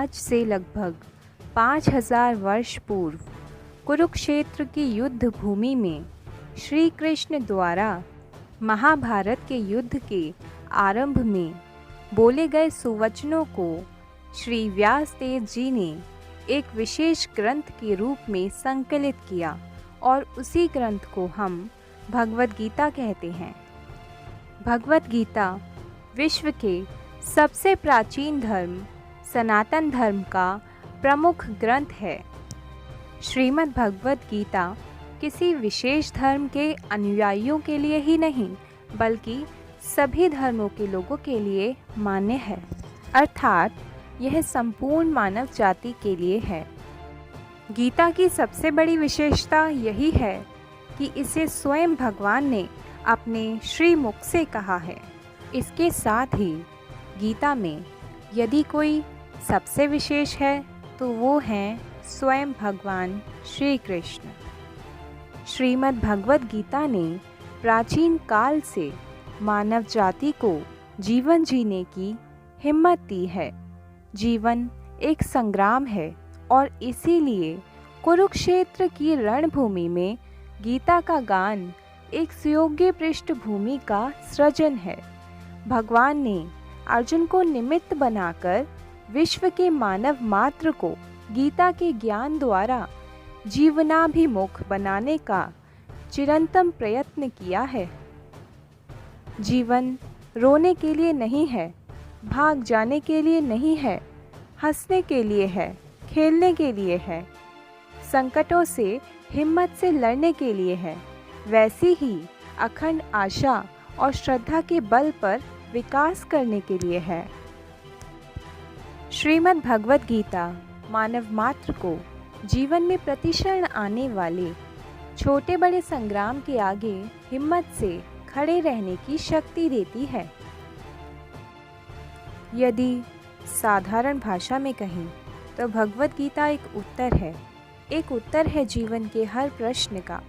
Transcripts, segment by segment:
आज से लगभग 5000 वर्ष पूर्व कुरुक्षेत्र की युद्ध भूमि में श्री कृष्ण द्वारा महाभारत के युद्ध के आरंभ में बोले गए सुवचनों को श्री व्यासदेव जी ने एक विशेष ग्रंथ के रूप में संकलित किया और उसी ग्रंथ को हम भगवद गीता कहते हैं। भगवद गीता विश्व के सबसे प्राचीन धर्म सनातन धर्म का प्रमुख ग्रंथ है। श्रीमद् भगवद गीता किसी विशेष धर्म के अनुयायियों के लिए ही नहीं बल्कि सभी धर्मों के लोगों के लिए मान्य है, अर्थात यह संपूर्ण मानव जाति के लिए है। गीता की सबसे बड़ी विशेषता यही है कि इसे स्वयं भगवान ने अपने श्री मुख से कहा है। इसके साथ ही गीता में यदि कोई सबसे विशेष है तो वो हैं स्वयं भगवान श्री कृष्ण। श्रीमद् भगवद गीता ने प्राचीन काल से मानव जाति को जीवन जीने की हिम्मत दी है। जीवन एक संग्राम है और इसीलिए कुरुक्षेत्र की रणभूमि में गीता का गान एक सुयोग्य पृष्ठभूमि का सृजन है। भगवान ने अर्जुन को निमित्त बनाकर विश्व के मानव मात्र को गीता के ज्ञान द्वारा जीवनाभिमुख बनाने का चिरंतन प्रयत्न किया है। जीवन रोने के लिए नहीं है, भाग जाने के लिए नहीं है, हंसने के लिए है, खेलने के लिए है, संकटों से हिम्मत से लड़ने के लिए है। वैसी ही अखंड आशा और श्रद्धा के बल पर विकास करने के लिए है। श्रीमद् भगवद गीता मानव मात्र को जीवन में प्रतिक्षण आने वाले छोटे बड़े संग्राम के आगे हिम्मत से खड़े रहने की शक्ति देती है। यदि साधारण भाषा में कहें तो भगवद गीता एक उत्तर है जीवन के हर प्रश्न का।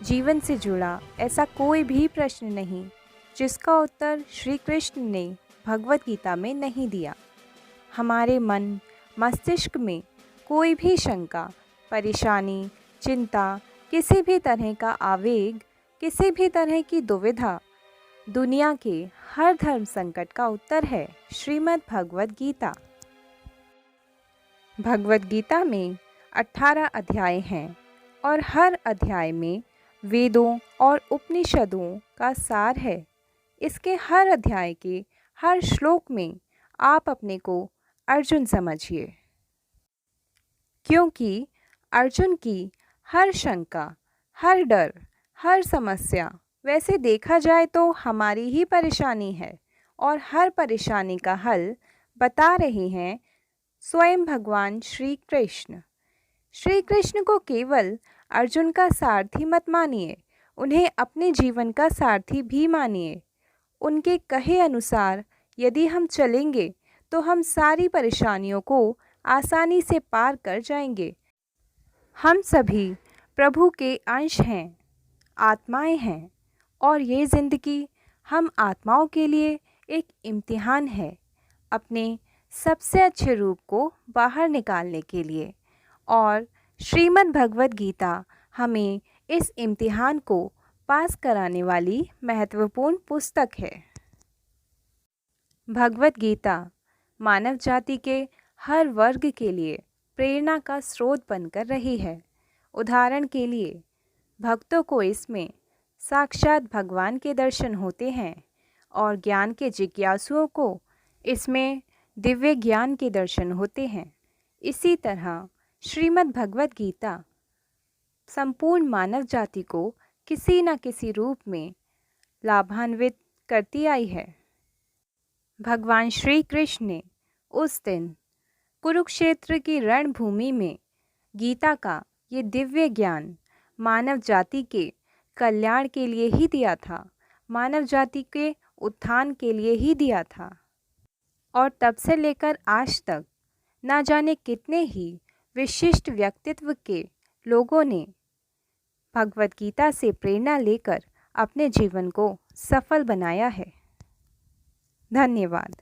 जीवन से जुड़ा ऐसा कोई भी प्रश्न नहीं जिसका उत्तर श्री कृष्ण ने भगवद गीता में नहीं दिया। हमारे मन मस्तिष्क में कोई भी शंका, परेशानी, चिंता, किसी भी तरह का आवेग, किसी भी तरह की दुविधा, दुनिया के हर धर्म संकट का उत्तर है श्रीमद् भगवद गीता। भगवद गीता में 18 अध्याय हैं और हर अध्याय में वेदों और उपनिषदों का सार है। इसके हर अध्याय के हर श्लोक में आप अपने को अर्जुन समझिए, क्योंकि अर्जुन की हर शंका, हर डर, हर समस्या वैसे देखा जाए तो हमारी ही परेशानी है और हर परेशानी का हल बता रहे हैं स्वयं भगवान श्री कृष्ण। श्री कृष्ण को केवल अर्जुन का सारथी मत मानिए, उन्हें अपने जीवन का सारथी भी मानिए। उनके कहे अनुसार यदि हम चलेंगे तो हम सारी परेशानियों को आसानी से पार कर जाएंगे। हम सभी प्रभु के अंश हैं, आत्माएं हैं और ये ज़िंदगी हम आत्माओं के लिए एक इम्तिहान है अपने सबसे अच्छे रूप को बाहर निकालने के लिए। और श्रीमद् भगवद गीता हमें इस इम्तिहान को पास कराने वाली महत्वपूर्ण पुस्तक है। भगवद गीता मानव जाति के हर वर्ग के लिए प्रेरणा का स्रोत बनकर रही है। उदाहरण के लिए भक्तों को इसमें साक्षात भगवान के दर्शन होते हैं और ज्ञान के जिज्ञासुओं को इसमें दिव्य ज्ञान के दर्शन होते हैं। इसी तरह श्रीमद् भगवद गीता संपूर्ण मानव जाति को किसी न किसी रूप में लाभान्वित करती आई है। भगवान श्री कृष्ण ने उस दिन कुरुक्षेत्र की रणभूमि में गीता का ये दिव्य ज्ञान मानव जाति के कल्याण के लिए ही दिया था, मानव जाति के उत्थान के लिए ही दिया था। और तब से लेकर आज तक ना जाने कितने ही विशिष्ट व्यक्तित्व के लोगों ने भगवद गीता से प्रेरणा लेकर अपने जीवन को सफल बनाया है। धन्यवाद।